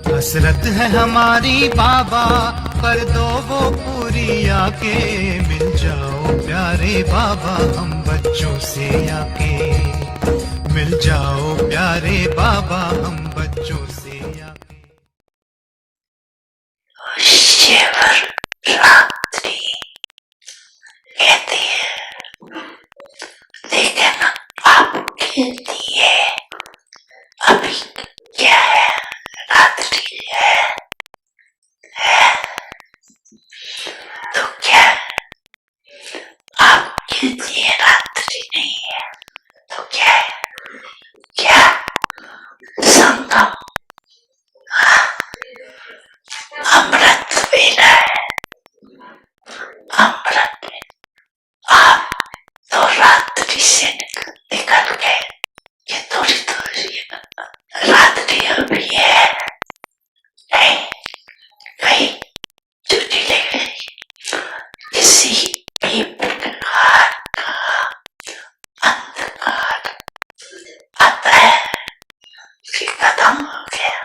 हसरत है हमारी बाबा, कर दो वो पूरी आके। मिल जाओ प्यारे बाबा हम बच्चों से आके। मिल जाओ प्यारे बाबा हम बच्चों से आके। शिवरात्रि कहती है, लेकिन आपके लिए अभी क्या है? रात्रि है तो क्या आपके लिए रात्रि नहीं है तो क्या है? क्या संगम अमृत वेला है। अमृत आप तो रात्रि से निकल गए, ये थोड़ी थोड़ी रात्रि अभी है। नहीं, कहीं छुट्टी ले गई। किसी भी प्रकार का अंधकार आता है कि खत्म हो गया।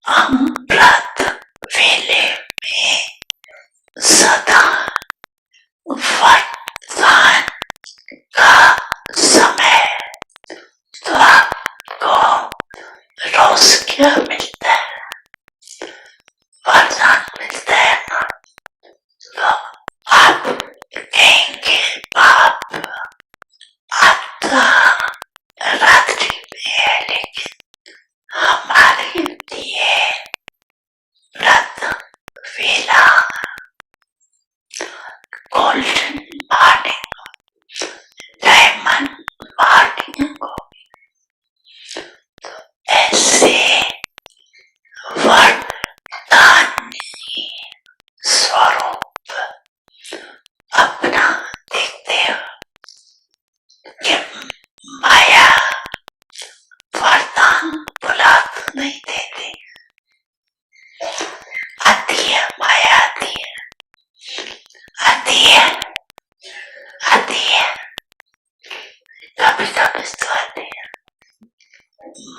अमृत वेले में सदा वरदान का समय। तो आपको रोज क्या मिलता है? वरदान मिलता है ना। तो आप कहेंगे बाप आता रात्रि में है, लेकिन हमारे लिए रात वेला गोल्डन मॉर्निंग, डायमंड मॉर्निंग को ऐसे वरदानी स्वरूप अपना देखते हो कि माया वरदान बुला तो नहीं देती। आती है माया, आती है, आती है, आती है, कभी कभी तो आती है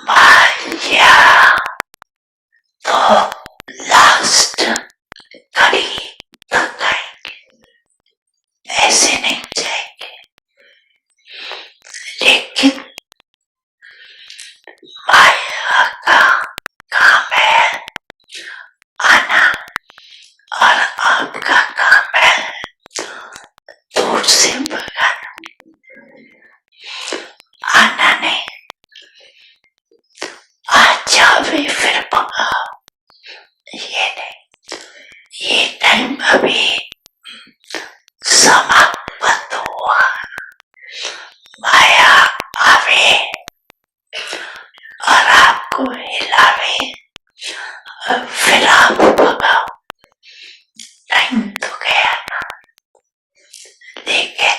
माया। तो लास्ट घड़ी तक आएंगे, ऐसे नहीं जाएंगे। लेकिन माया का काम है आना, और आपका काम है दूर से भगाना। आना नहीं, आ जावे फिर भगाओ, ये नहीं। ये टाइम अभी समाप्त हुआ। माया आवे और आपको हिलावे, फिर आप भगाओ, टाइम तो गया ना। लेकिन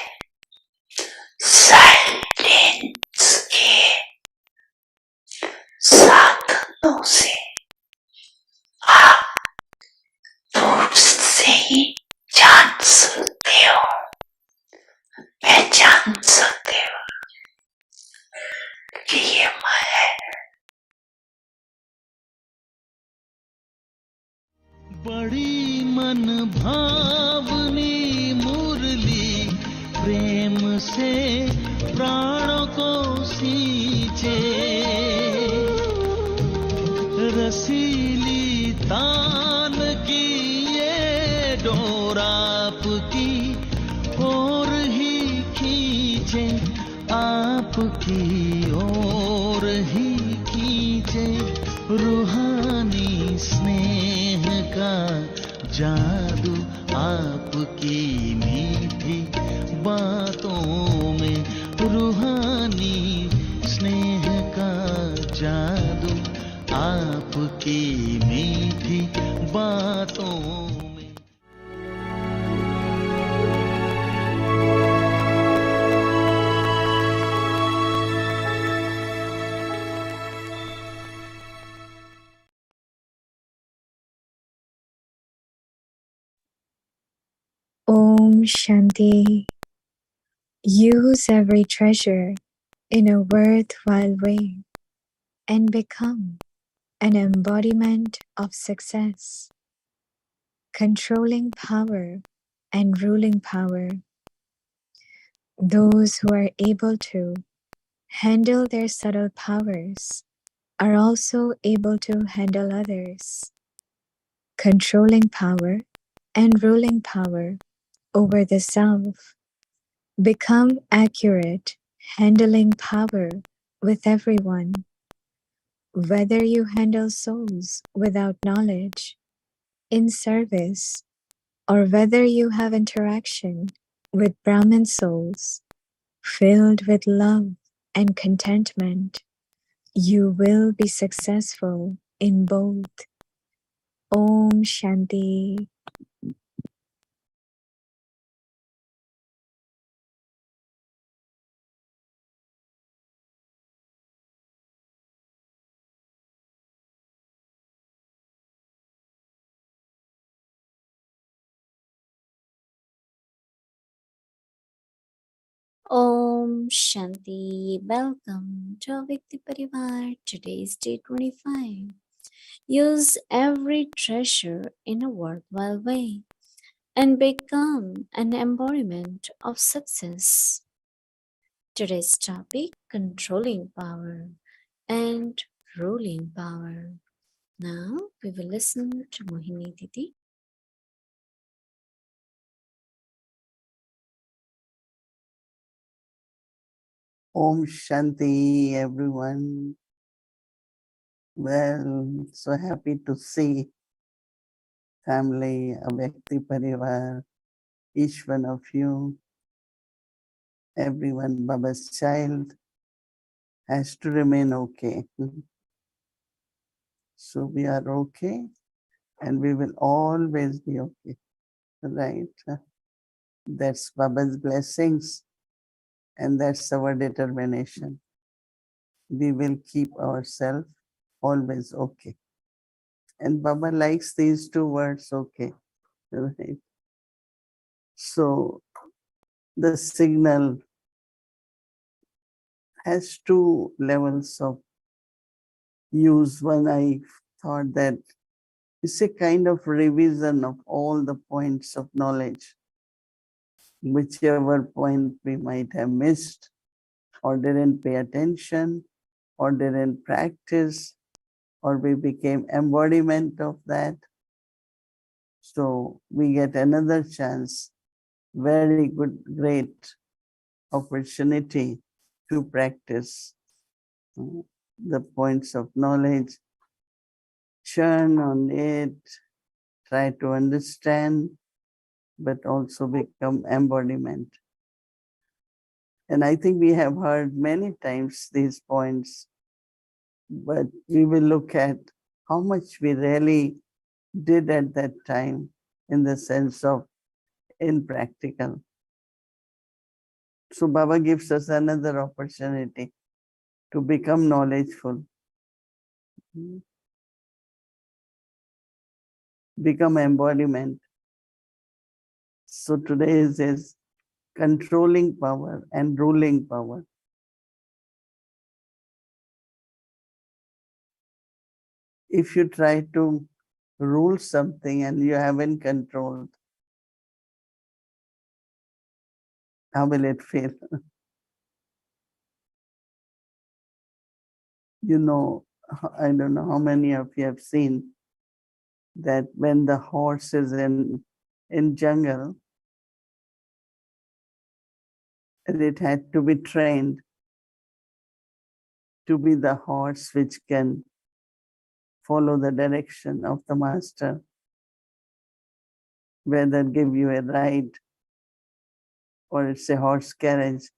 साइलेंस के साधनों से आप दूर से ही जान सकते हो, पहचान सकते हो कि ये माया है। बड़ी मन भावनी मुरली प्रेम से प्राणों को सींचे। रसीली तान की ये डोर आपकी ओर ही खींचे, आपकी ओर ही खींचे। रूहानी स्नेह का जादू आपकी मीठी बातों में। रूहानी स्नेह का जादू आपकी मीठी बातों में। Om Shanti. Use every treasure in a worthwhile way and become an embodiment of success, controlling power and ruling power. Those who are able to handle their subtle powers are also able to handle others, controlling power and ruling power over the self. Become accurate, handling power with everyone. Whether you handle souls without knowledge, in service, or whether you have interaction with Brahmin souls filled with love and contentment, you will be successful in both. Om Shanti. Om Shanti. Welcome to Vikti Parivar. Today is day 25. Use every treasure in a worthwhile way and become an embodiment of success. Today's topic, controlling power and ruling power. Now we will listen to Mohini Didi. Om Shanti, everyone. Well, so happy to see family, Avyakti Parivar, each one of you, everyone, Baba's child, has to remain okay. So we are okay and we will always be okay, right? That's Baba's blessings and that's our determination. We will keep ourselves always okay. And Baba likes these two words, okay, right? So the signal has two levels of use. One, I thought that it's a kind of revision of all the points of knowledge, whichever point we might have missed or didn't pay attention or didn't practice or we became embodiment of that. So we get another chance, very good, great opportunity to practice the points of knowledge, churn on it, try to understand, but also become embodiment. And I think we have heard many times these points, but we will look at how much we really did at that time in the sense of in practical. So Baba gives us another opportunity to become knowledgeful, become embodiment. So today is controlling power and ruling power. If you try to rule something and you haven't controlled, how will it feel? You know, I don't know how many of you have seen that when the horse is in jungle, and it had to be trained to be the horse which can follow the direction of the master, whether give you a ride or it's a horse carriage.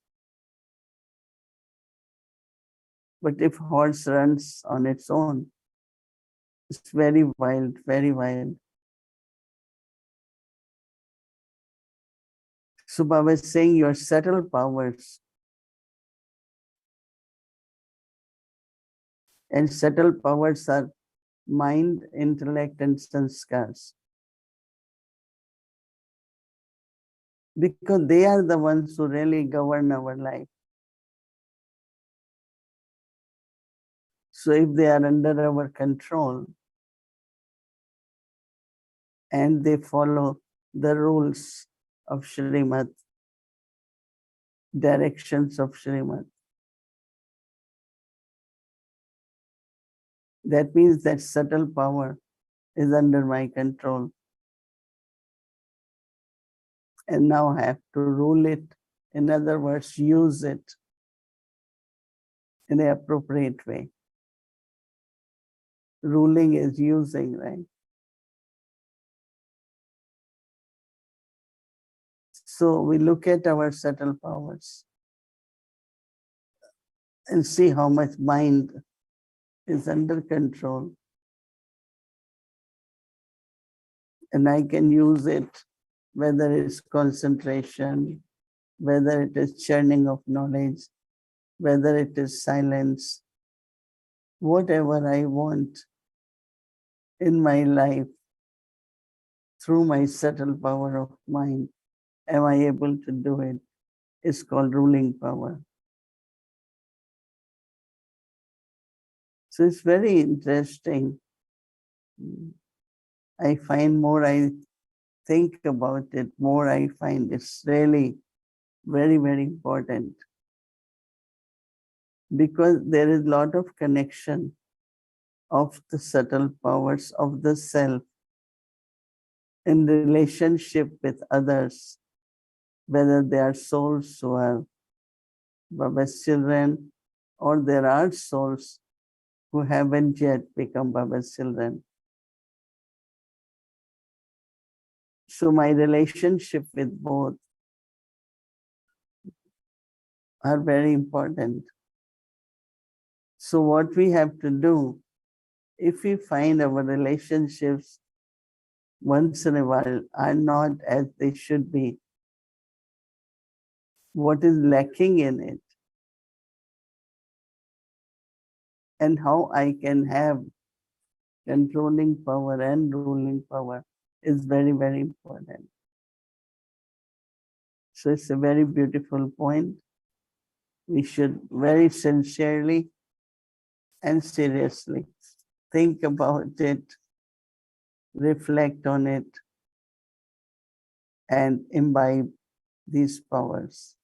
But if horse runs on its own, it's very wild, very wild. So Baba is saying your subtle powers and subtle powers are mind, intellect, and sanskars. because they are the ones who really govern our life. So if they are under our control and they follow the rules of Shrimad, directions of Shrimad, that means that subtle power is under my control. And now I have to rule it. In other words, use it in an appropriate way. Ruling is using, right? So we look at our subtle powers and see how much mind is under control. And I can use it, whether it's concentration, whether it is churning of knowledge, whether it is silence, whatever I want in my life through my subtle power of mind, am I able to do it? It's called ruling power. So it's very interesting. I find more I think about it, more I find it's really very, very important, because there is a lot of connection of the subtle powers of the self in relationship with others, whether they are souls who are Baba's children, or there are souls who haven't yet become Baba's children. So my relationship with both are very important. So what we have to do, if we find our relationships once in a while are not as they should be, what is lacking in it, and how I can have controlling power and ruling power is very, very important. So it's a very beautiful point. We should very sincerely and seriously think about it, reflect on it, and imbibe these powers.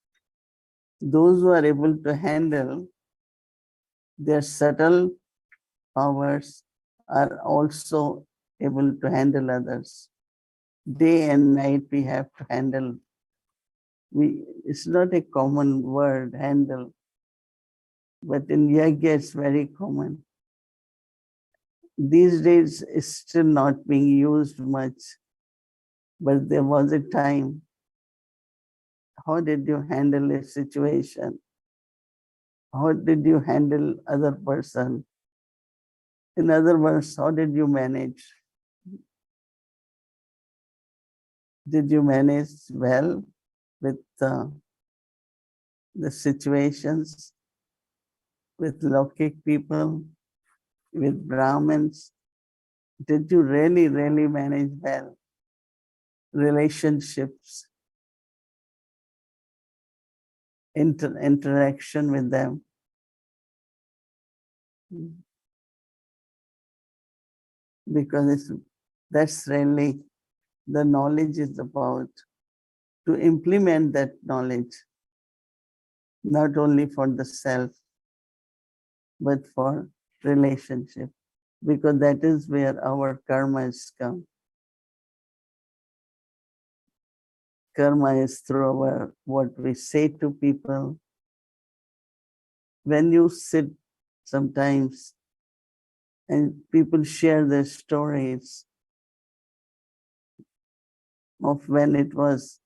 Those who are able to handle their subtle powers are also able to handle others. Day and night we have to handle. It's not a common word, handle, but in Yagya it's very common. These days it's still not being used much, but there was a time. How did you handle a situation? How did you handle other person? In other words, how did you manage? Did you manage well with the situations, with Lokik people, with Brahmins? Did you really, really manage well? Relationships, interaction with them. Because that's really the knowledge is about, to implement that knowledge, not only for the self, but for relationship, because that is where our karmas come. Karma is through our, what we say to people. When you sit sometimes and people share their stories of when it was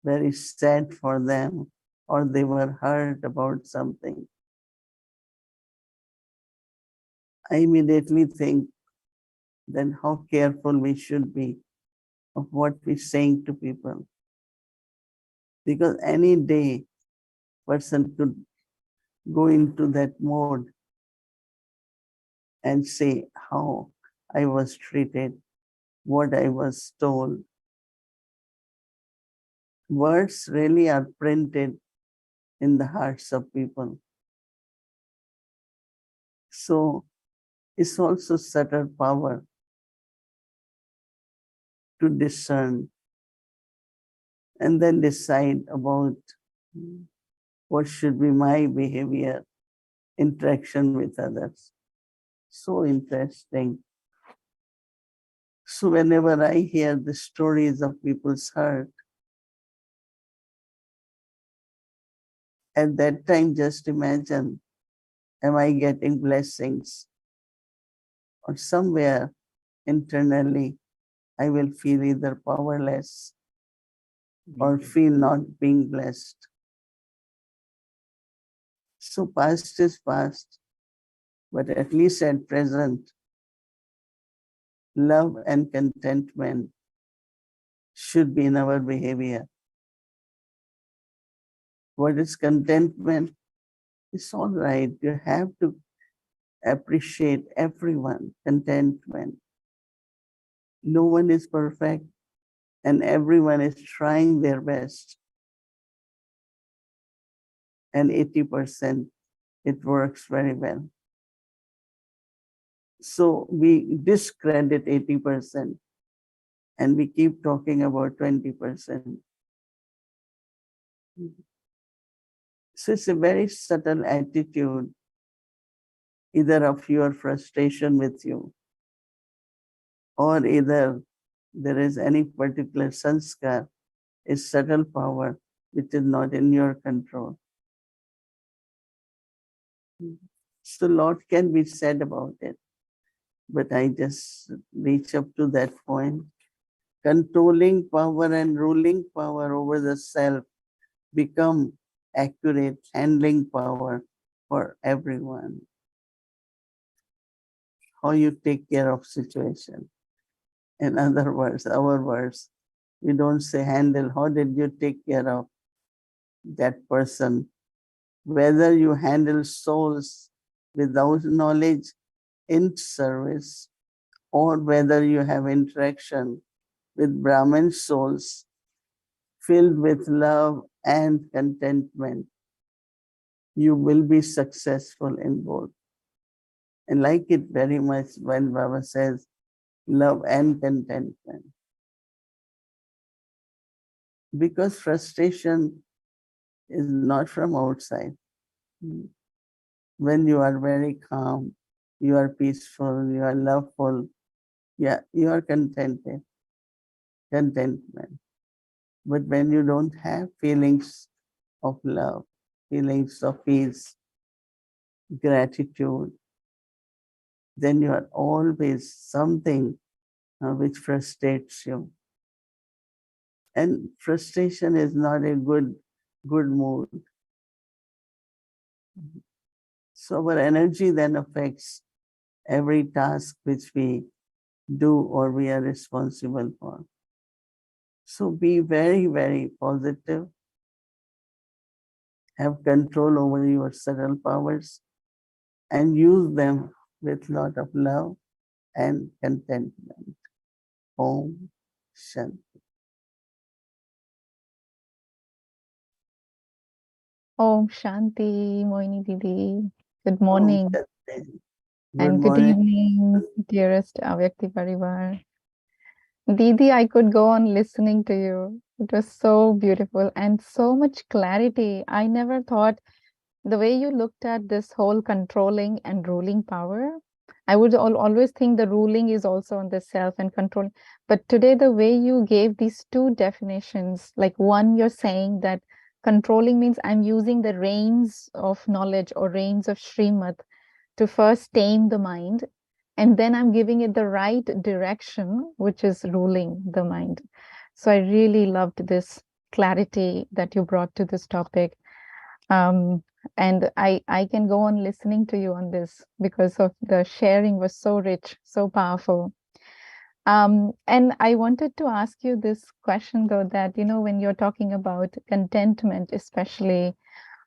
very sad for them, or they were hurt about something, I immediately think then how careful we should be of what we're saying to people. Because any day person could go into that mode and say how I was treated, what I was told. words really are printed in the hearts of people. So it's also subtle power to discern and then decide about what should be my behavior, interaction with others. So interesting. So whenever I hear the stories of people's heart, at that time just imagine, am I getting blessings? Or somewhere internally, I will feel either powerless or feel not being blessed. So past is past, but at least at present, love and contentment should be in our behavior. What is contentment? It's all right. You have to appreciate everyone. Contentment. No one is perfect and everyone is trying their best. And 80%, it works very well. So we discredit 80% and we keep talking about 20%. So it's a very subtle attitude, either of your frustration with you, or either there is any particular sanskar, a subtle power which is not in your control. So lot can be said about it, but I just reach up to that point. Controlling power and ruling power over the self become accurate handling power for everyone. How you take care of situation. In other words, our words, we don't say handle. How did you take care of that person? Whether you handle souls without knowledge in service, or whether you have interaction with Brahmin souls filled with love and contentment, you will be successful in both. And like it very much when Baba says, love and contentment. Because frustration is not from outside. When you are very calm, you are peaceful, you are loveful, yeah, you are contentment. But when you don't have feelings of love, feelings of peace, gratitude, then you are always something which frustrates you. And frustration is not a good mood. So our energy then affects every task which we do or we are responsible for. So be very, very positive. Have control over your subtle powers and use them with lot of love and contentment. Om Shanti. Om Shanti, Mohini Didi. Good Om morning Shanti. Good and good morning. evening, dearest Avyakti Parivar. Didi, I could go on listening to you. It was so beautiful and so much clarity. I never thought the way you looked at this whole controlling and ruling power. I would always think the ruling is also on the self and control. But today, the way you gave these two definitions, like one, you're saying that controlling means I'm using the reins of knowledge or reins of Srimad to first tame the mind, and then I'm giving it the right direction, which is ruling the mind. So I really loved this clarity that you brought to this topic. And I can go on listening to you on this because of the sharing was so rich, so powerful. And I wanted to ask you this question though, that, when you're talking about contentment, especially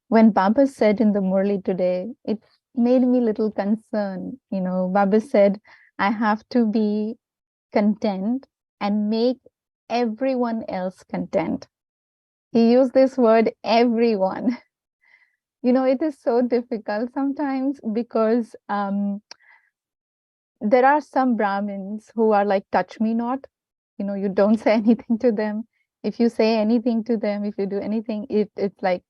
when Baba said in the Murli today, it made me little concerned. Baba said, I have to be content and make everyone else content. He used this word, everyone. It is so difficult sometimes because there are some Brahmins who are like, touch me not. You don't say anything to them. If you say anything to them, if you do anything, it's like,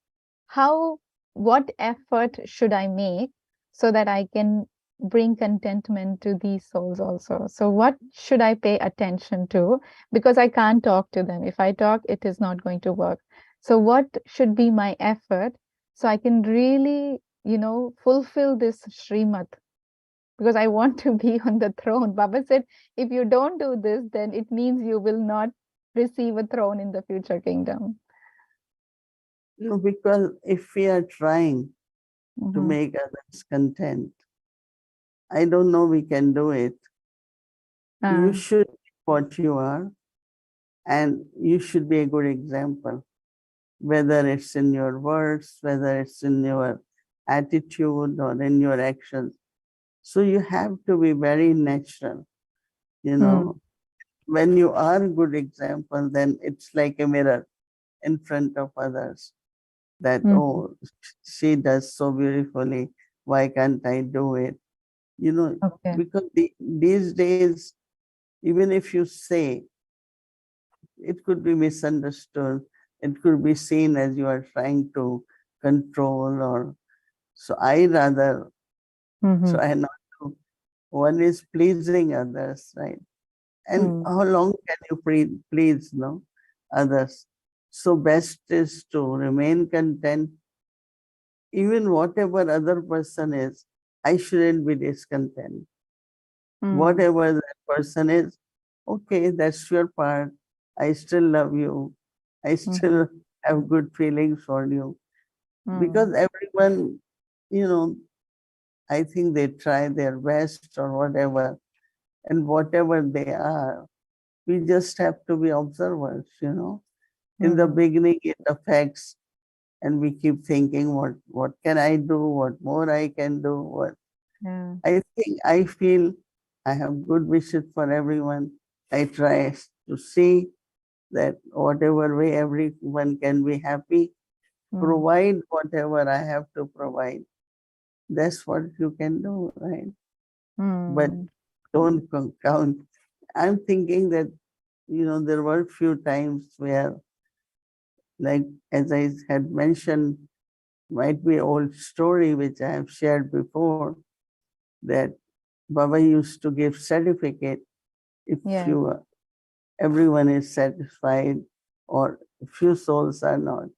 what effort should I make so that I can bring contentment to these souls also? So what should I pay attention to? Because I can't talk to them. If I talk, it is not going to work. So what should be my effort so I can really, fulfill this Srimad? Because I want to be on the throne. Baba said, if you don't do this, then it means you will not receive a throne in the future kingdom. No, because if we are trying to Mhm. make others content, I don't know we can do it. You Ah, should be what you are, and you should be a good example, whether it's in your words, whether it's in your attitude or in your actions. So you have to be very natural, you mm, know. When you are a good example, then it's like a mirror in front of others that, mhm. oh, she does so beautifully. Why can't I do it? Okay. Because these days, even if you say, it could be misunderstood, it could be seen as you are trying to control or so I rather Mhm. try not to. One is pleasing others, right? And Mm, how long can you please no others? So best is to remain content. Even whatever other person is, I shouldn't be discontent. mm, Whatever that person is, okay, that's your part. I still love you. I mhm, still have good feelings for you. mm, Because everyone, you know, I think they try their best or whatever, and whatever they are, we just have to be observers. In the mhm. beginning, it affects, and we keep thinking, what can I do? What more I can do? What Yeah. I feel I have good wishes for everyone. I try to see that whatever way everyone can be happy, Mm, provide whatever I have to provide. That's what you can do, right? But mm, don't count. I'm thinking that, there were few times where, like, as I had mentioned, might be old story which I have shared before, that Baba used to give certificate if yes. you everyone is satisfied or few souls are not.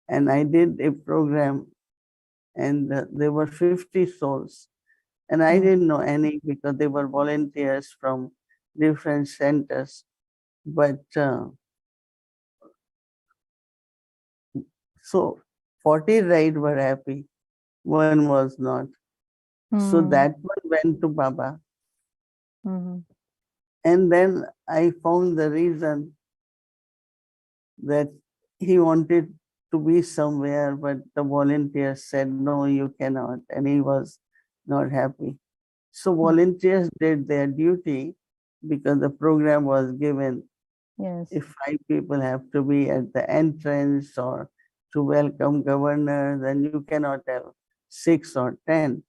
And I did a program, and there were 50 souls, and I Mm, didn't know any because they were volunteers from different centers. But so 40 right were happy, one was not. So mm, that one went to Baba. mhm, And then I found the reason that he wanted to be somewhere, but the volunteers said, no, you cannot. And he was not happy. So mm. volunteers did their duty because the program was given. Yes. If 5 people have to be at the entrance or to welcome governor, then you cannot have 6 or 10.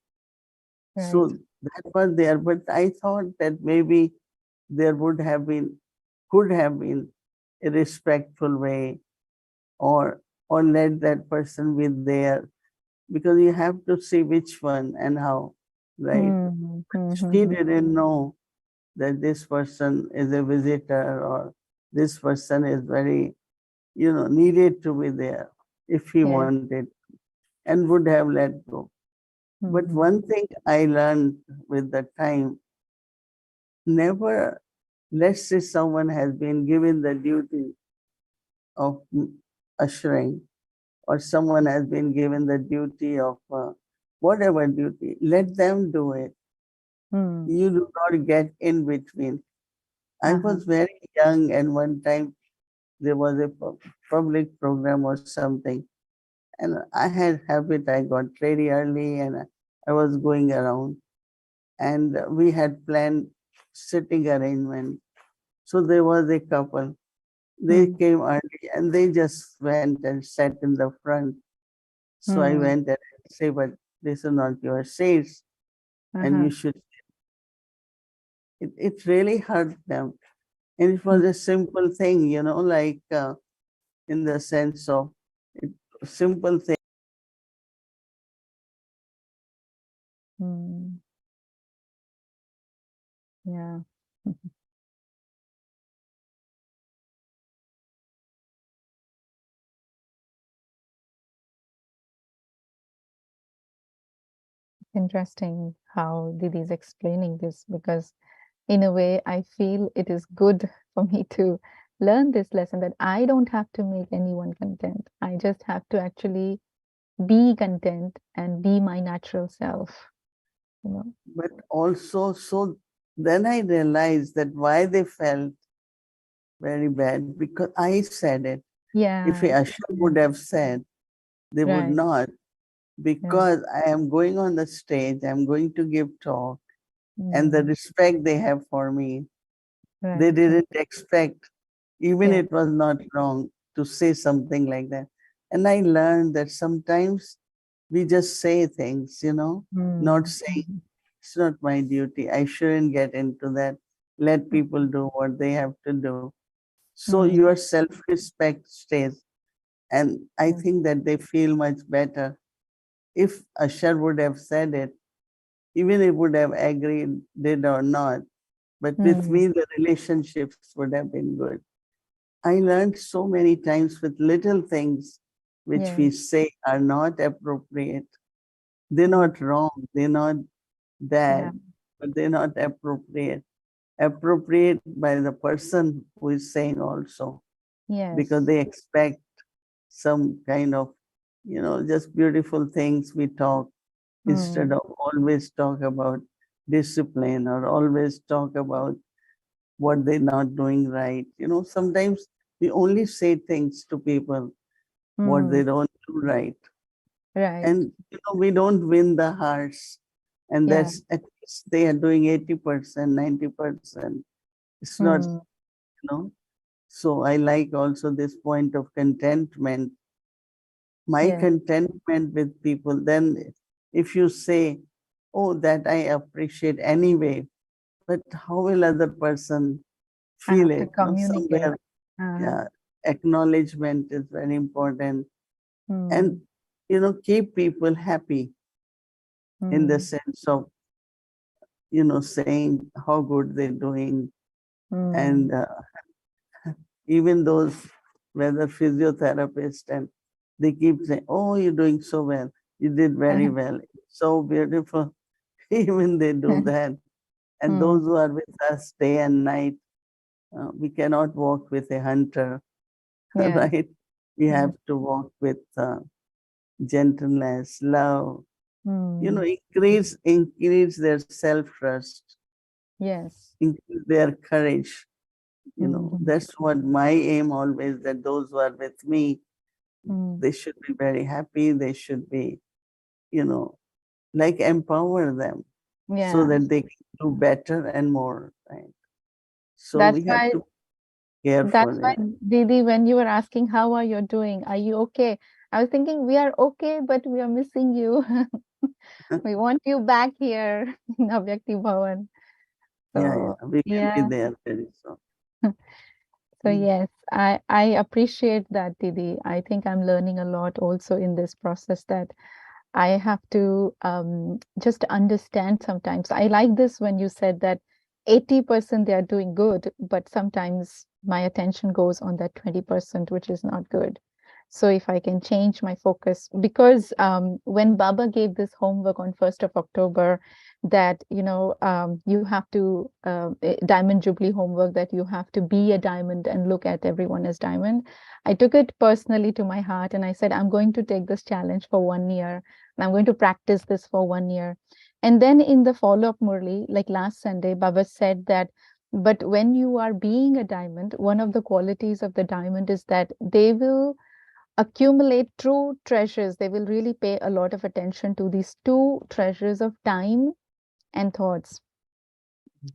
Right. So that was there. But I thought that maybe there could have been a respectful way, or let that person be there, because you have to see which one and how, right? Mhm, mhm, She mhm. didn't know that this person is a visitor, or this person is very, needed to be there if he Yes. wanted, and would have let go. But Mhm, one thing I learned with the time, never, let's say someone has been given the duty of ushering, or someone has been given the duty of whatever duty, let them do it. mm. You do not get in between. I Uh-huh. was very young, and one time there was a public program or something, and I had habit. I got ready early, and I was going around, and we had planned sitting arrangement. So there was a couple, They came early and they just went and sat in the front. So I went and say, but this is not your seats and you should. It really hurt them. And it was a simple thing, like in the sense of it, simple thing. Yeah. Interesting how Didi is explaining this, because in a way I feel it is good for me to learn this lesson, that I don't have to make anyone content. I just have to actually be content and be my natural self. But also, so then I realized that why they felt very bad, because I said it. If Yeah. Ashok would have said, they would Right. not, Yeah. because I am going on the stage, I'm going to give talk, and the Mm. respect they have for me, they Right. didn't expect, even Yeah. it was not wrong to say something like that. And I learned that sometimes we just say things, not saying, it's not my duty. I shouldn't get into that. Let people do what they have to do. So your self-respect stays. And I think that they feel much better. If Ashar would have said it, even if would have agreed, did or not, but with me, the relationships would have been good. I learned so many times with little things which Yeah. we say are not appropriate. They're not wrong, they're not Yeah. bad, but they're not appropriate. Appropriate by the person who is saying also, because Yes. they expect some kind of, just beautiful things we talk instead of always talk about discipline or always talk about what they're not doing right. Sometimes we only say things to people what they don't do right. Right. And we don't win the hearts. And Yeah. that's at least they are doing 80%, 90%. It's not, you know. So I like also this point of contentment. My Yeah. contentment with people, then if you say, oh, that I appreciate anyway, but how will other person I feel have to it? communicate. Somewhere, Uh-huh. yeah, acknowledgement is very important. And, Mm. keep people happy in the Mm. sense of, saying how good they're doing. Mm. And even those, whether physiotherapists, and they keep saying, oh, you're doing so well. You did very well. So beautiful. Even they do that. And Mm. those who are with us day and night, we cannot walk with a hunter, Yeah. right? We Yeah. have to walk with gentleness, love, Mm. increase their self-trust, Yes. increase their courage. Mm. That's what my aim always, that those who are with me, Mm. they should be very happy. They should be, you know, like empower them so Yeah. that they can do better and more, right? So That's we have why to be careful. Yeah. Didi, when you were asking how are you doing, are you okay? I was thinking we are okay, but we are missing you. We want you back here in Avyakti Bhavan. Yeah, So yeah. We can be yeah. there very soon. So Mm. yes, I appreciate that, Didi. I think I'm learning a lot also in this process, that I have to just understand sometimes. I like this when you said that 80% they are doing good, but sometimes my attention goes on that 20%, which is not good. So if I can change my focus, because when Baba gave this homework on 1st of October, that, you have to, Diamond Jubilee homework, that you have to be a diamond and look at everyone as diamond. I took it personally to my heart and I said, I'm going to take this challenge for 1 year. I'm going to practice this for 1 year. And then in the follow-up Murli, like last Sunday, Baba said that, but when you are being a diamond, one of the qualities of the diamond is that they will accumulate true treasures. They will really pay a lot of attention to these two treasures of time and thoughts.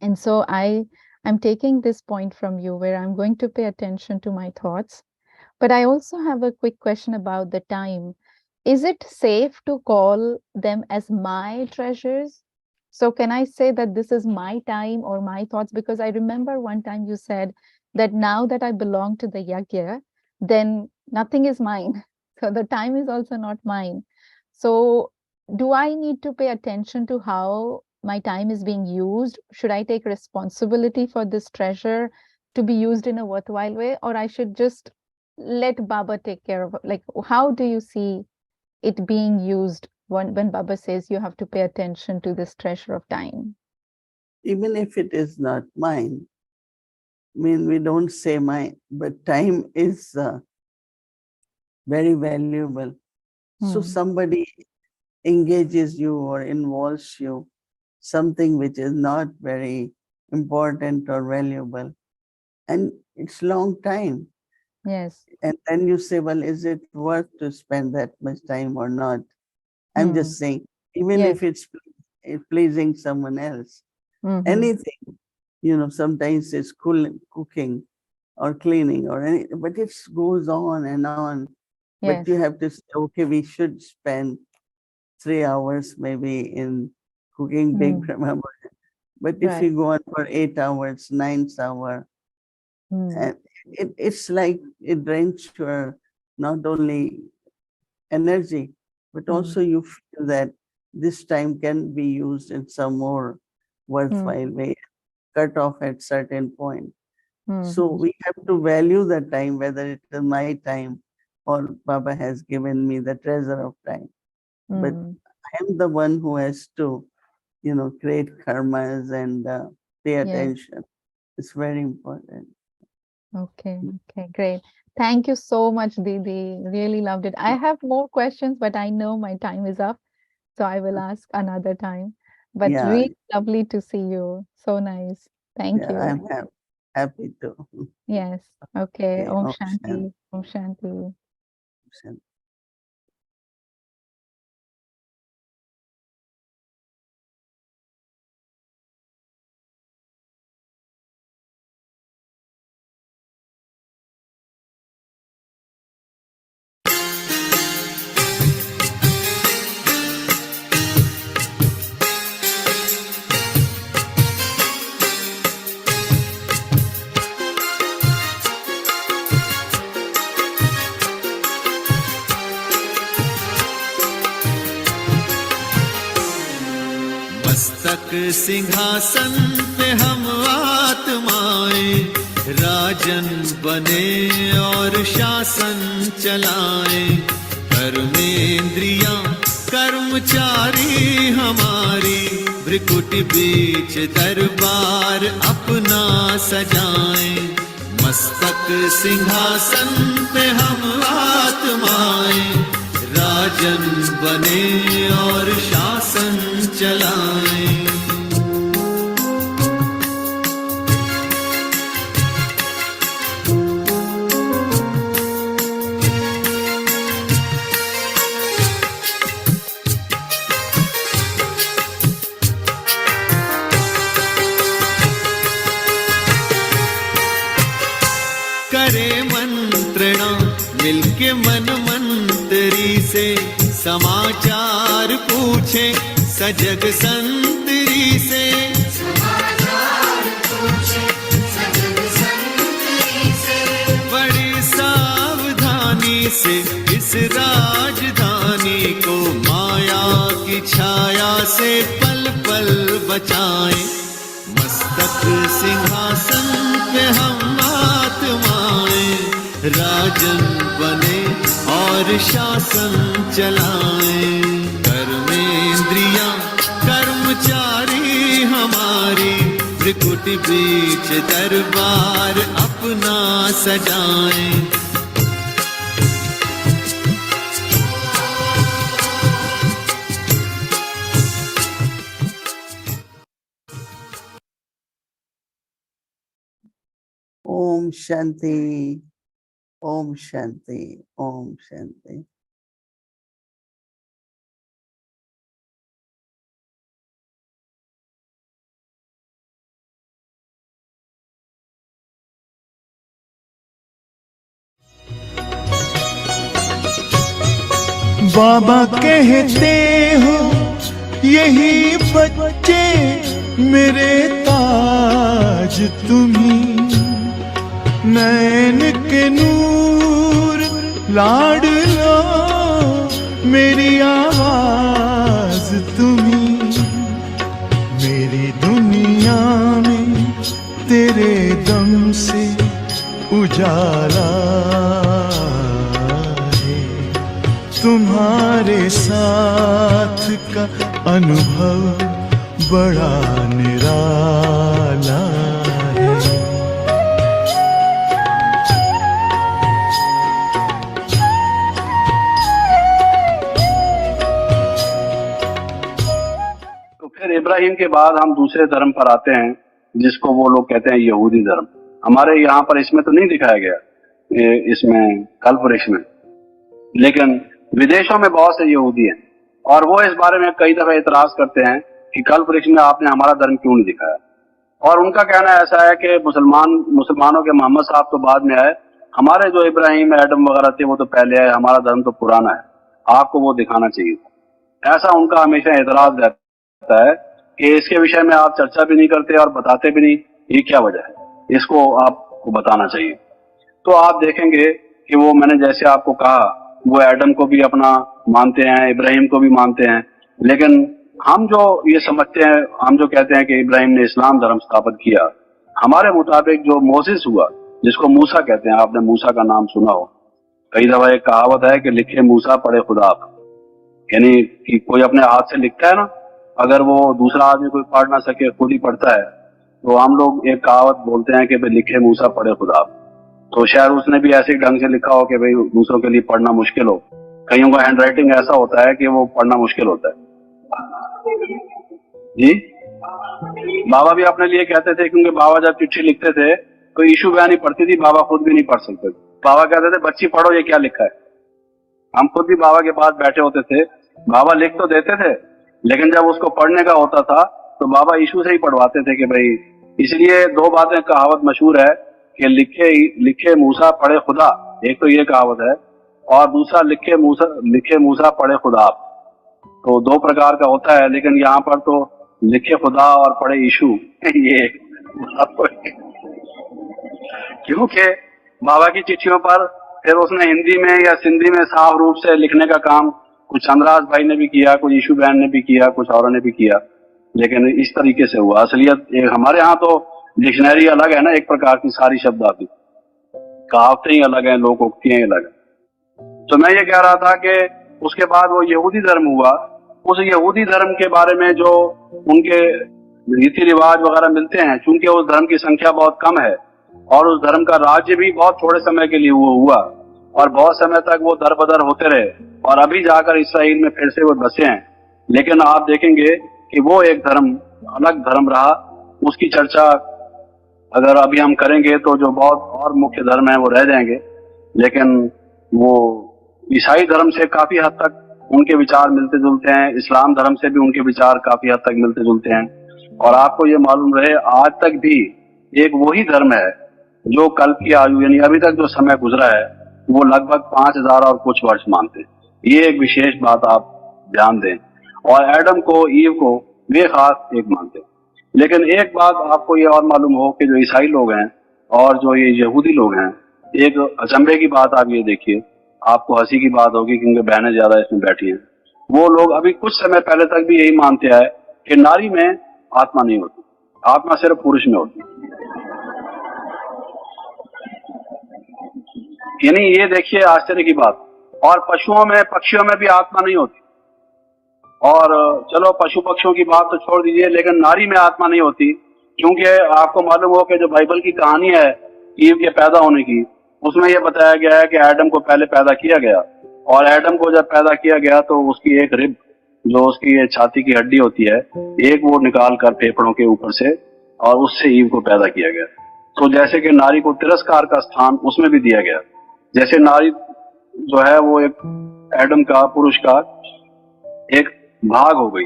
And so I'm I'm taking this point from you where I'm going to pay attention to my thoughts. But I also have a quick question about the time. Is it safe to call them as my treasures? So can I say that this is my time or my thoughts? Because I remember one time you said that now that I belong to the yajna, then nothing is mine. So the time is also not mine. So do I need to pay attention to how my time is being used? Should I take responsibility for this treasure to be used in a worthwhile way, or I should just let Baba take care of it? Like, how do you see it being used when Baba says you have to pay attention to this treasure of time? Even if it is not mine, I mean, we don't say mine, but time is very valuable. So Hmm. somebody engages you or involves you, something which is not very important or valuable, and it's long time. Yes. And then you say, well, is it worth to spend that much time or not? I'm Hmm. just saying, even Yes. if it's pleasing someone else, Mm-hmm. anything, sometimes it's cooking or cleaning or any, but it goes on and on. But you Yes. have to say, okay, we should spend 3 hours maybe in cooking big Hmm. Brahma. But if Right. you go on for 8 hours, 9 hours, Hmm. and it's like it drains your not only energy, but Hmm. also you feel that this time can be used in some more Hmm. worthwhile way, cut off at certain point. So Hmm. we have to value the time, whether it is my time or Baba has given me the treasure of time. But Hmm. I am the one who has to, create karmas and pay Yes. attention. It's very important. Okay. Okay. Great. Thank you so much, Didi. Really loved it. I have more questions, but I know my time is up. So I will ask another time. But Yeah, really lovely to see you. So nice. Thank yeah, you. happy to. Yes. Okay. Okay, Om Om Shanti. Shanti. Om Shanti. मस्तक सिंहासन पे हम आत्माएं राजन बने और शासन चलाएं। कर्मेंद्रियां कर्मचारी हमारी भ्रिकुटी बीच दरबार अपना सजाएं। मस्तक सिंहासन पे हम आत्माएं राजन बने और शासन चलाएं। करे मंत्रणा मिलके मन मंत्री से समाचार पूछे सजग संतरी से। बड़ी सावधानी से इस राजधानी को माया की छाया से पल पल बचाएं। मस्तक सिंहासन पे हम आत्माएं राजन बने और शासन चलाएं। कर्मेंद्रियां कर्मचारी हमारी भ्रिकुटी बीच दरबार अपना सजाएं। Om Shanti, Om Shanti, Om Shanti. बाबा कहते हो यही बच्चे मेरे ताज तुम्ही, नैन के नूर लाडलो मेरी आवाज तुम्ही, मेरी दुनिया में तेरे दम से उजाला है, तुम्हारे साथ का अनुभव बड़ा निराला है। तो फिर इब्राहिम के बाद हम दूसरे धर्म पर आते हैं जिसको वो लोग कहते हैं यहूदी धर्म। हमारे यहाँ पर इसमें तो नहीं दिखाया गया, इसमें कल्प वृक्ष में, लेकिन विदेशों में बहुत से यहूदी हैं और वो इस बारे में कई दफा एतराज करते हैं कि कल्प वृक्ष में आपने हमारा धर्म क्यों नहीं दिखाया। और उनका कहना ऐसा है कि मुसलमानों के मोहम्मद साहब तो बाद में आए, हमारे जो इब्राहिम एडम वगैरह थे वो तो पहले आए, हमारा धर्म तो पुराना है, आपको वो दिखाना चाहिए। ऐसा उनका हमेशा एतराज रहता है कि इसके विषय में आप चर्चा भी नहीं करते और बताते भी नहीं, ये क्या वजह है, इसको आपको बताना चाहिए। तो आप देखेंगे कि वो, मैंने जैसे आपको कहा, वो एडम को भी अपना मानते हैं, इब्राहिम को भी मानते हैं, लेकिन हम जो ये समझते हैं, हम जो कहते हैं कि इब्राहिम ने इस्लाम धर्म स्थापित किया, हमारे मुताबिक जो मोसेस हुआ, जिसको मूसा कहते हैं, आपने मूसा का नाम सुना हो, कई दफा एक कहावत है कि लिखे मूसा पढ़े खुदा, यानी कि कोई अपने हाथ से लिखता है ना, अगर वो दूसरा आदमी कोई पढ़ ना सके, खुद ही पढ़ता है, तो हम लोग एक कहावत बोलते हैं कि भाई लिखे मूसा पढ़े खुदा। तो शायद उसने भी ऐसे ढंग से लिखा हो कि भाई दूसरों के लिए पढ़ना मुश्किल हो। कईयों का हैंड राइटिंग ऐसा होता है कि वो पढ़ना मुश्किल होता है। जी, बाबा भी अपने लिए कहते थे, क्योंकि बाबा जब चिट्ठी लिखते थे तो इशू बयानी पढ़ती थी, बाबा खुद भी नहीं पढ़ सकते। बाबा कहते थे बच्ची पढ़ो ये क्या लिखा है। हम खुद भी बाबा के पास बैठे होते थे, बाबा लिख तो देते थे, लेकिन जब उसको पढ़ने का होता था तो बाबा यीशु से ही पढ़वाते थे कि भाई, इसलिए दो बातें कहावत मशहूर है कि लिखे मूसा पढ़े खुदा, एक तो ये कहावत है, और दूसरा लिखे मूसा पढ़े खुदा। तो दो प्रकार का होता है, लेकिन यहाँ पर तो लिखे खुदा और पढ़े यीशु ये क्योंकि बाबा की चिट्ठियों पर फिर उसने हिंदी में या सिंधी में साफ रूप से लिखने का काम कुछ चंद्रास भाई ने भी किया, कुछ यीशु बहन ने भी किया, कुछ औरों ने भी किया, लेकिन इस तरीके से हुआ। असलियत हमारे यहाँ तो डिक्शनरी अलग है ना, एक प्रकार की सारी शब्दावली, कहावतें ही अलग है, लोकोक्तियां अलग है। तो मैं ये कह रहा था कि उसके बाद वो यहूदी धर्म हुआ। उस यहूदी धर्म के बारे में जो उनके रीति रिवाज वगैरह मिलते हैं, चूंकि उस धर्म की संख्या बहुत कम है और उस धर्म का राज्य भी बहुत थोड़े समय के लिए हुआ और बहुत समय तक वो दर बदर होते रहे और अभी जाकर इसराइल में फिर से वो बसे हैं। लेकिन आप देखेंगे कि वो एक धर्म अलग धर्म रहा। उसकी चर्चा अगर अभी हम करेंगे तो जो बहुत और मुख्य धर्म है वो रह जाएंगे, लेकिन वो ईसाई धर्म से काफी हद तक उनके विचार मिलते जुलते हैं, इस्लाम धर्म से भी उनके विचार काफी हद तक मिलते जुलते हैं। और आपको ये मालूम रहे, आज तक भी एक वही धर्म है जो कल की आयु, यानी अभी तक जो समय गुजरा है, वो लगभग 5000 और कुछ वर्ष मानते हैं। ये एक विशेष बात आप ध्यान दें। और एडम को, ईव को वे खास एक मानते हैं। लेकिन एक बात आपको ये और मालूम हो कि जो ईसाई लोग हैं और जो ये यहूदी लोग हैं, एक अचंभे की बात आप ये देखिए, आपको हंसी की बात होगी क्योंकि बहनें ज्यादा इसमें बैठी हैं। वो लोग अभी कुछ समय पहले तक भी यही मानते आए कि नारी में आत्मा नहीं होती, आत्मा सिर्फ पुरुष में होती। यानी ये देखिए आश्चर्य की बात। और पशुओं में, पक्षियों में भी आत्मा नहीं होती। और चलो पशु पक्षियों की बात तो छोड़ दीजिए, लेकिन नारी में आत्मा नहीं होती, क्योंकि आपको मालूम हो कि जो बाइबल की कहानी है ईव के पैदा होने की, उसमें यह बताया गया है कि एडम को पहले पैदा किया गया और एडम को जब पैदा किया गया तो उसकी एक रिब, जो उसकी ये छाती की हड्डी होती है, एक वो निकाल कर फेफड़ों के ऊपर से और उससे ईव को पैदा किया गया। तो जैसे कि नारी को तिरस्कार का स्थान उसमें भी दिया गया, जैसे नारी जो है वो एक एडम का, पुरुष का एक भाग हो गई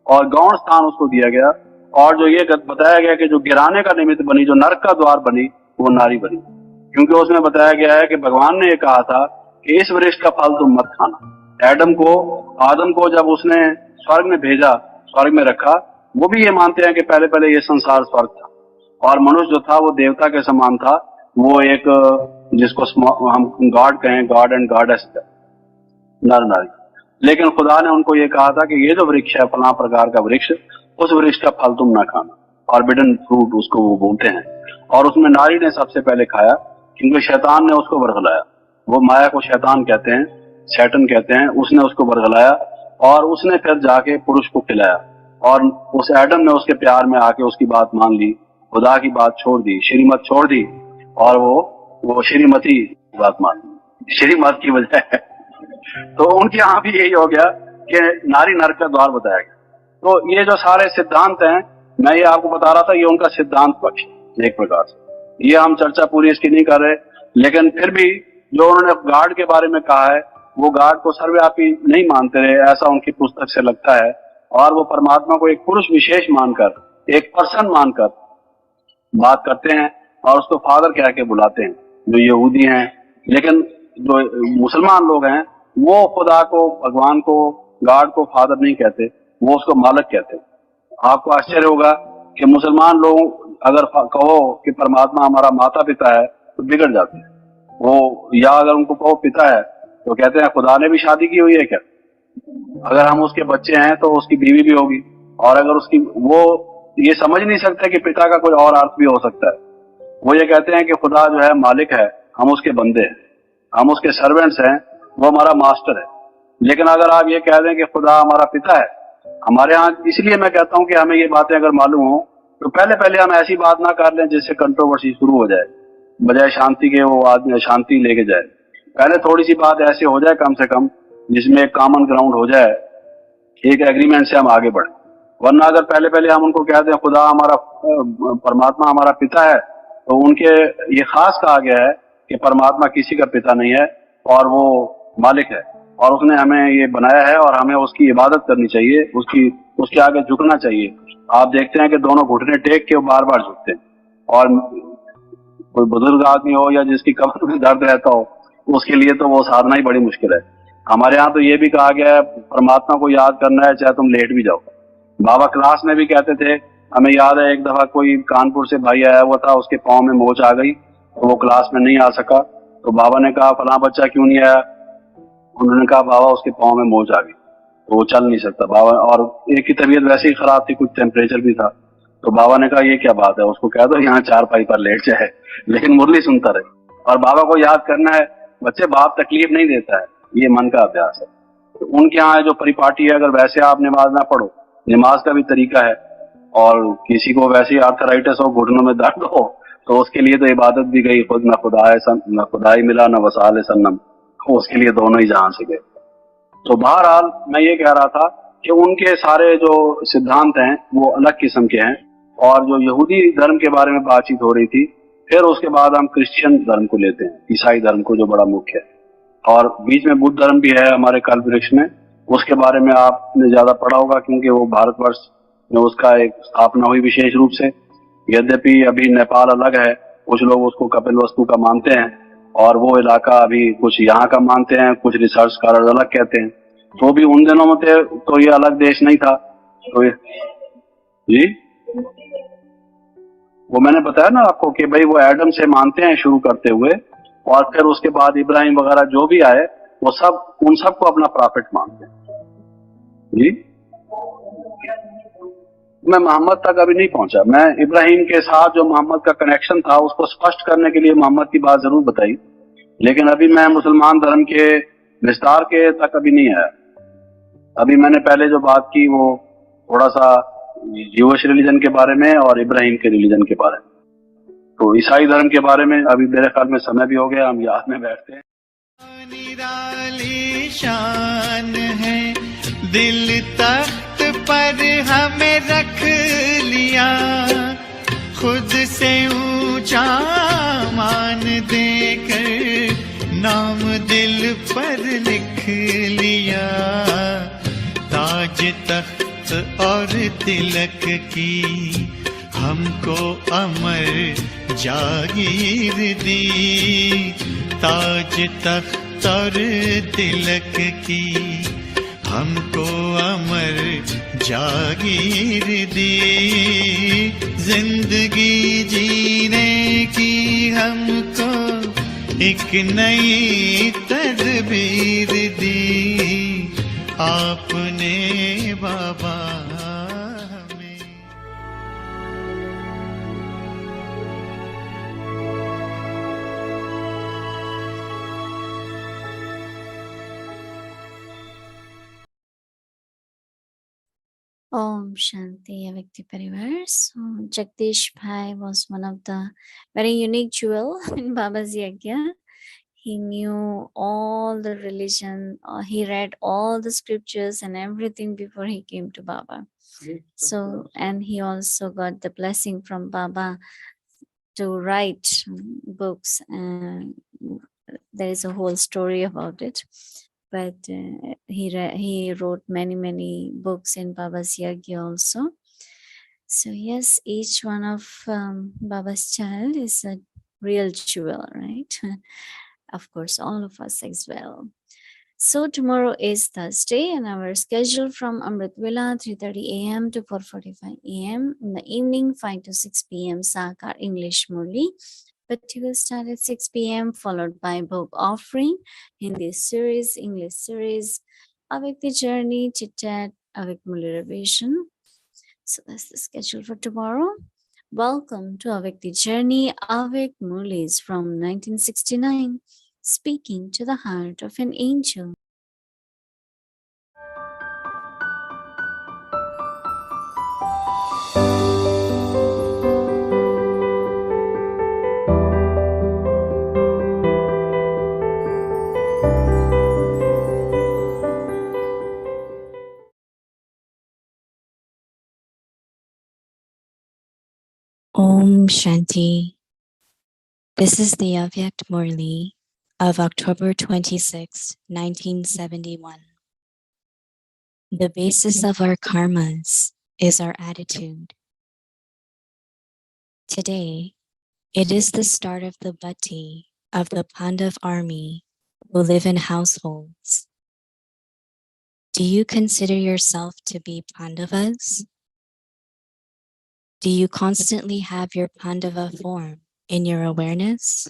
और गौण स्थान उसको दिया गया। और जो ये बताया गया कि जो गिराने का निमित्त बनी, जो नरक का द्वार बनी, वो नारी बनी, क्योंकि उसमें बताया गया है कि भगवान ने ये कहा था कि इस वृक्ष का फल तुम मत खाना। आदम को जब उसने स्वर्ग में भेजा, स्वर्ग में रखा, वो भी ये मानते हैं कि पहले पहले ये संसार स्वर्ग था और मनुष्य जो था वो देवता के समान था। वो एक जिसको हम गॉड कहें, गॉड एंड गॉडेस, नर नारी। लेकिन खुदा ने उनको ये कहा था कि ये जो वृक्ष है, फला प्रकार का वृक्ष, उस वृक्ष का फल तुम ना खाना, फॉरबिडन फ्रूट उसको वो बोलते हैं। और उसमें नारी ने सबसे पहले खाया क्योंकि शैतान ने उसको बरगलाया। वो माया को शैतान कहते हैं, सैटन कहते हैं। उसने उसको बरगलाया और उसने फिर जाके पुरुष को खिलाया और उस एडम ने उसके प्यार में आके उसकी बात मान ली, खुदा की बात छोड़ दी, श्रीमत छोड़ दी और वो श्रीमती बात मान ली, श्रीमत की बजाय। तो उनके यहाँ भी यही हो गया कि नारी नरक का द्वार बताया गया। तो ये जो सारे सिद्धांत हैं, मैं ये आपको बता रहा था, ये उनका सिद्धांत पक्ष एक प्रकार से। ये हम चर्चा पूरी इसकी नहीं कर रहे, लेकिन फिर भी जो उन्होंने गॉड के बारे में कहा है, वो गॉड को सर्वव्यापी नहीं मानते रहे, ऐसा उनकी पुस्तक से लगता है। और वो परमात्मा को एक पुरुष विशेष मानकर, एक पर्सन मानकर बात करते हैं और उसको फादर कह के बुलाते हैं, जो यहूदी हैं। लेकिन जो मुसलमान लोग हैं वो खुदा को, भगवान को, गॉड को फादर नहीं कहते, वो उसको मालिक कहते हैं। आपको आश्चर्य होगा कि मुसलमान लोग अगर कहो कि परमात्मा हमारा माता पिता है तो बिगड़ जाते हैं वो, या अगर उनको कहो पिता है तो कहते हैं खुदा ने भी शादी की हुई है क्या? अगर हम उसके बच्चे हैं तो उसकी बीवी भी होगी। और अगर उसकी, वो ये समझ नहीं सकते कि पिता का कोई और अर्थ भी हो सकता है। वो ये कहते हैं कि खुदा जो है मालिक है, हम उसके बंदे हैं, हम उसके सर्वेंट्स हैं, वो हमारा मास्टर है। लेकिन अगर आप ये कह दें कि खुदा हमारा पिता है, हमारे यहाँ, इसलिए मैं कहता हूँ कि हमें ये बातें अगर मालूम हो तो पहले पहले हम ऐसी बात ना कर लें जिससे कंट्रोवर्सी शुरू हो जाए, बजाय शांति के वो आदमी शांति लेके जाए। पहले थोड़ी सी बात ऐसी हो जाए कम से कम जिसमें एक कॉमन ग्राउंड हो जाए, एक एग्रीमेंट से हम आगे बढ़े। वरना अगर पहले पहले हम उनको कह दें खुदा हमारा, परमात्मा हमारा पिता है, तो उनके ये खास कहा गया है कि परमात्मा किसी का पिता नहीं है और वो मालिक है और उसने हमें ये बनाया है और हमें उसकी इबादत करनी चाहिए, उसके आगे झुकना चाहिए। आप देखते हैं कि दोनों घुटने टेक के बार बार झुकते हैं। और कोई बुजुर्ग आदमी हो या जिसकी कमर में दर्द रहता हो, उसके लिए तो वो साधना ही बड़ी मुश्किल है। हमारे यहाँ तो ये भी कहा गया है परमात्मा को याद करना है चाहे तुम लेट भी जाओ। बाबा क्लास में भी कहते थे, हमें याद है एक दफा कोई कानपुर से भाई आया हुआ था, उसके पाँव में मोच आ गई तो वो क्लास में नहीं आ सका। तो बाबा ने कहा फला बच्चा क्यों नहीं आया? उन्होंने कहा बाबा उसके पाँव में मोच आ गई तो वो चल नहीं सकता बाबा, और एक की तबीयत वैसे ही खराब थी, कुछ टेम्परेचर भी था। तो बाबा ने कहा ये क्या बात है, उसको कह दो यहाँ चारपाई पर लेट जाए। लेकिन मुरली सुनता रहे। और बाबा को याद करना है, बच्चे बाप तकलीफ नहीं देता है, ये मन का अभ्यास है। तो उनके यहाँ जो परिपाटी है, अगर वैसे आप नमाज ना पढ़ो, नमाज का भी तरीका है। और किसी को वैसे ही आर्थराइटिस हो, घुटनों में दर्द हो, तो उसके लिए तो इबादत भी गई, खुद न खुदा ही मिला न वसाल सन्नम, उसके लिए दोनों ही जहां से गए। तो बहरहाल मैं ये कह रहा था कि उनके सारे जो सिद्धांत हैं वो अलग किस्म के हैं। और जो यहूदी धर्म के बारे में बातचीत हो रही थी, फिर उसके बाद हम क्रिश्चियन धर्म को लेते हैं, ईसाई धर्म को, जो बड़ा मुख्य है। और बीच में बुद्ध धर्म भी है हमारे कल्प वृक्ष में, उसके बारे में आपने ज्यादा पढ़ा होगा क्योंकि वो भारतवर्ष में उसका एक स्थापना हुई विशेष रूप से। यद्यपि अभी नेपाल अलग है, कुछ लोग उसको कपिल वस्तु का मानते हैं और वो इलाका अभी कुछ यहाँ का मानते हैं, कुछ रिसर्च स्कॉलर अलग कहते हैं। तो भी उन दिनों में थे तो ये अलग देश नहीं था। तो जी वो मैंने बताया ना आपको कि भाई वो एडम से मानते हैं शुरू करते हुए, और फिर उसके बाद इब्राहिम वगैरह जो भी आए वो सब, उन सबको अपना प्रॉफिट मानते हैं। जी मैं मोहम्मद तक अभी नहीं पहुंचा। मैं इब्राहिम के साथ जो मोहम्मद का कनेक्शन था उसको स्पष्ट करने के लिए मोहम्मद की बात जरूर बताई, लेकिन अभी मैं मुसलमान धर्म के विस्तार के तक अभी नहीं आया। अभी मैंने पहले जो बात की वो थोड़ा सा ज्यूइश रिलीजन के बारे में और इब्राहिम के रिलीजन के बारे में। तो ईसाई धर्म के बारे में अभी मेरे ख्याल में समय भी हो गया, हम याद में बैठते हैं। निराली शान है, दिल तख्त पर हमें रख लिया, खुद से ऊंचा मान देकर नाम दिल पर लिख लिया। ताज तख्त और तिलक की हमको अमर जागीर दी, ताज तख्त और तिलक की हमको अमर जागीर दी, जिंदगी जीने की हमको एक नई तदबीर दी आपने बाबा हमें। Om Shanti Avyakti Parivar. So Jagdish Bhai was one of the very unique jewel in Baba's Yagya. He knew all the religion, he read all the scriptures and everything before he came to Baba. So, and he also got the blessing from Baba to write books, and there is a whole story about it. But he wrote many books in Baba's Yagya also. So yes, each one of Baba's child is a real jewel, right? Of course, all of us as well. So tomorrow is Thursday, and our schedule from Amrit Vela 3:30 a.m. to 4:45 a.m. in the evening, 5 to 6 p.m. Sakar English Murli. But you will start at 6 p.m. followed by book offering, Hindi series, English series, Avik the Journey, Chit Chat, Avik Murli Revision. So that's the schedule for tomorrow. Welcome to Avik the Journey, Avik Murlis from 1969, speaking to the heart of an angel. Om Shanti. This is the Avyakt Murli of October 26, 1971. The basis of our karmas is our attitude. Today, it is the start of the bhatti of the Pandav army who live in households. Do you consider yourself to be Pandavas? Do you constantly have your Pandava form in your awareness?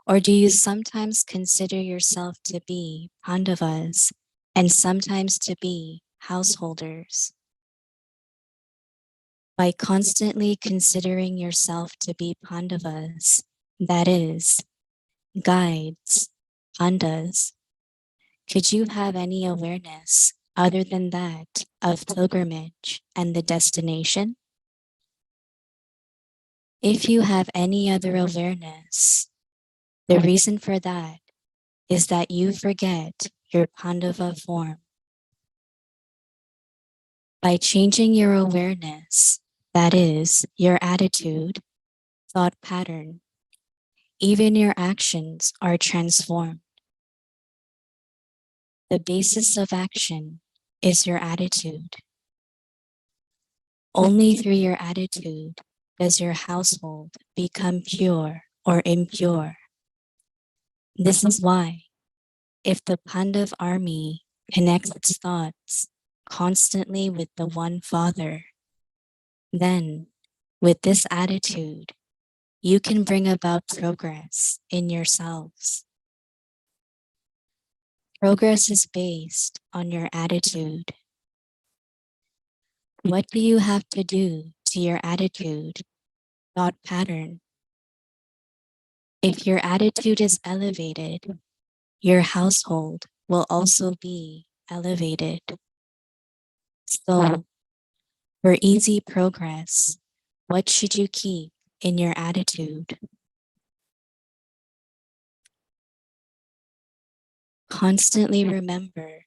Or do you sometimes consider yourself to be Pandavas and sometimes to be householders? By constantly considering yourself to be Pandavas, that is, guides, Pandas, could you have any awareness other than that of pilgrimage and the destination? If you have any other awareness, the reason for that is that you forget your Pandava form. By changing your awareness, that is, your attitude, thought pattern, even your actions are transformed. The basis of action is your attitude. Only through your attitude does your household become pure or impure. This is why, if the Pandav army connects its thoughts constantly with the one Father, then, with this attitude, you can bring about progress in yourselves. Progress is based on your attitude. What do you have to do to your attitude, thought pattern? If your attitude is elevated, your household will also be elevated. So, for easy progress, what should you keep in your attitude? Constantly remember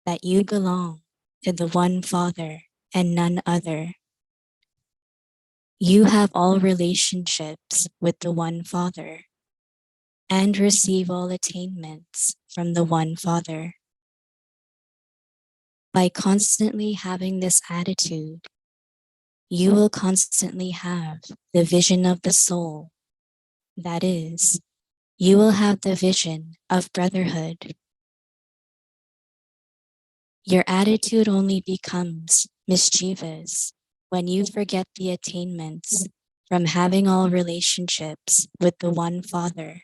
that you belong to the one Father and none other. You have all relationships with the one Father and receive all attainments from the one Father. By constantly having this attitude, you will constantly have the vision of the soul, that is, You will have the vision of brotherhood. Your attitude only becomes mischievous when you forget the attainments from having all relationships with the one Father.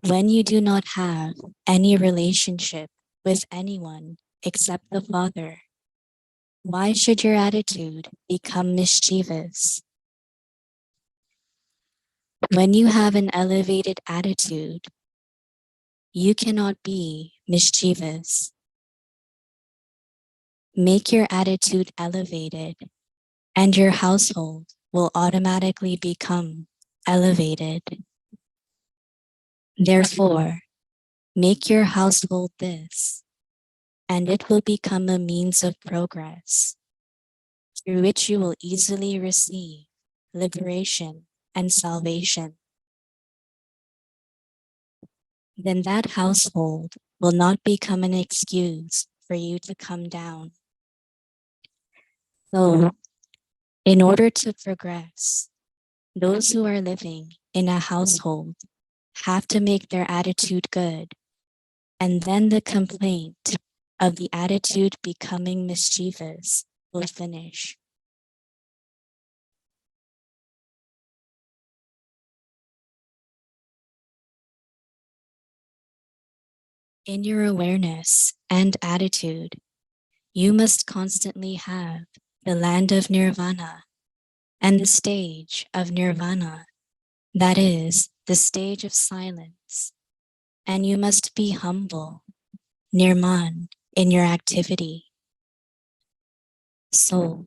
When you do not have any relationship with anyone except the Father, why should your attitude become mischievous? When you have an elevated attitude, you cannot be mischievous. Make your attitude elevated, and your household will automatically become elevated. Therefore, make your household this, and it will become a means of progress, through which you will easily receive liberation and salvation. Then that household will not become an excuse for you to come down. So, in order to progress, those who are living in a household have to make their attitude good, and then the complaint of the attitude becoming mischievous will finish. In your awareness and attitude, you must constantly have the land of nirvana and the stage of nirvana, that is, the stage of silence, and you must be humble, nirman, in your activity. So,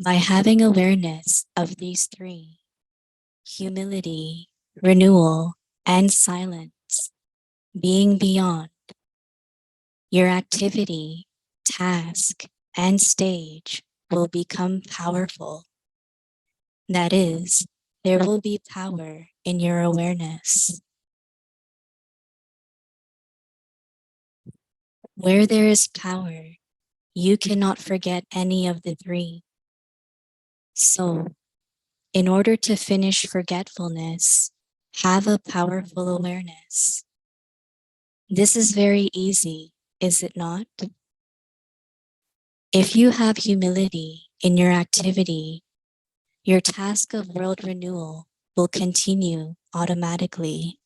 by having awareness of these three, humility, renewal, and silence, being beyond, your activity, task, and stage will become powerful. That is, there will be power in your awareness. Where there is power, you cannot forget any of the three. So, in order to finish forgetfulness, have a powerful awareness. This is very easy, is it not? If you have humility in your activity, your task of world renewal will continue automatically.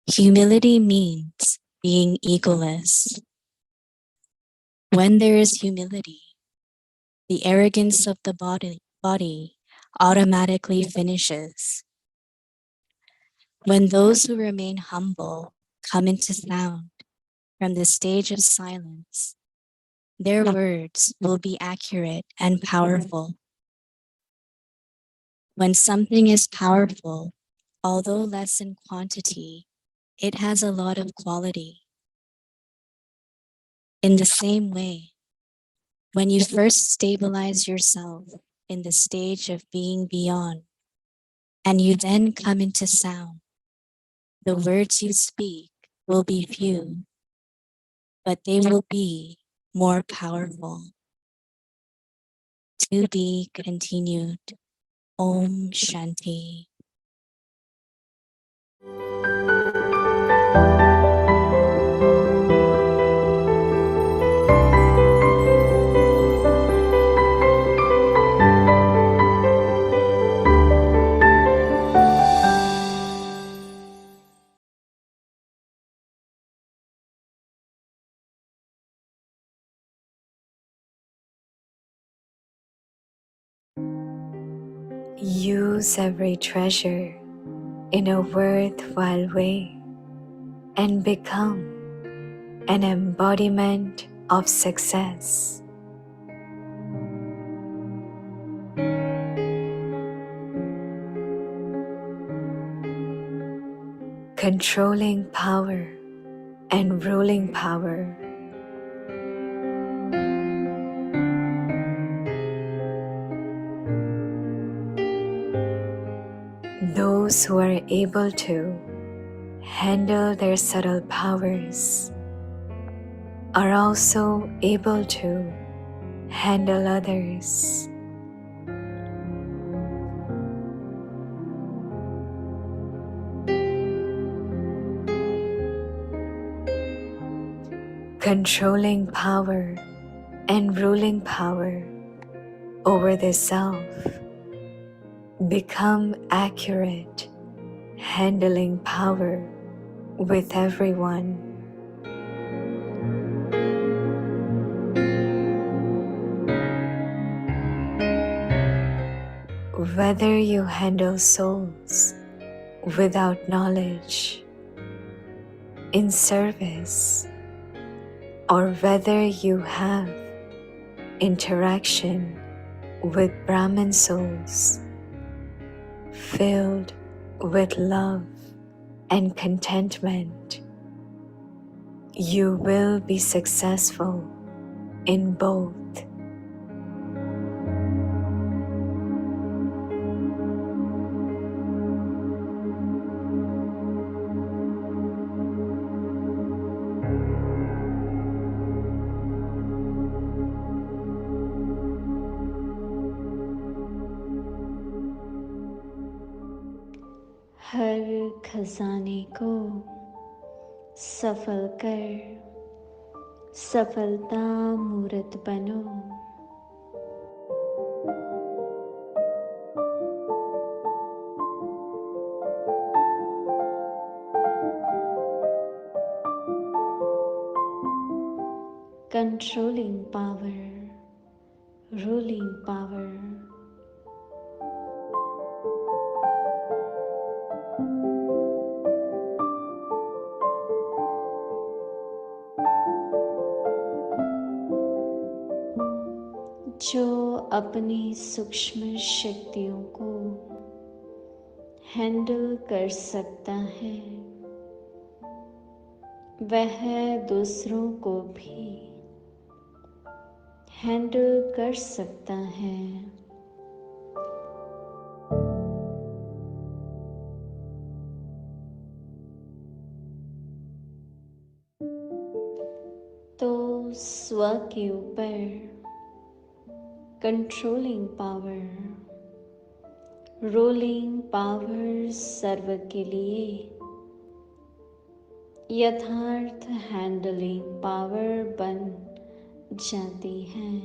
Humility means being egoless. When there is humility, the arrogance of the body automatically finishes. When those who remain humble come into sound from the stage of silence, their words will be accurate and powerful. When something is powerful, although less in quantity, it has a lot of quality. In the same way, when you first stabilize yourself in the stage of being beyond, and you then come into sound, the words you speak will be few, but they will be more powerful. To be continued. Om Shanti. Use every treasure in a worthwhile way and become an embodiment of success. Controlling power and ruling power. Those who are able to handle their subtle powers are also able to handle others. controlling power and ruling power over the self. Become accurate, handling power with everyone. Whether you handle souls without knowledge, in service, or whether you have interaction with Brahman souls filled with love and contentment, you will be successful in both. हर खजाने को सफल कर सफलता मूर्त बनो। Controlling power, ruling power. जो अपनी सूक्ष्म शक्तियों को हैंडल कर सकता है, वह दूसरों को भी हैंडल कर सकता है। तो स्व के ऊपर कंट्रोलिंग पावर, रूलिंग पावर सर्व के लिए यथार्थ हैंडलिंग पावर बन जाती है।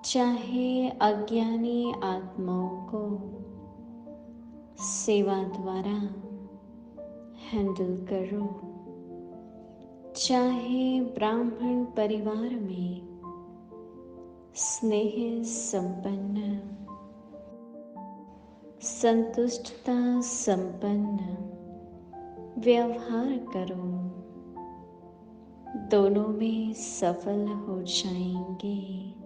चाहे अज्ञानी आत्माओं को सेवा द्वारा हैंडल करो, चाहे ब्राह्मण परिवार में स्नेह संपन्न, संतुष्टता संपन्न व्यवहार करो, दोनों में सफल हो जाएंगे।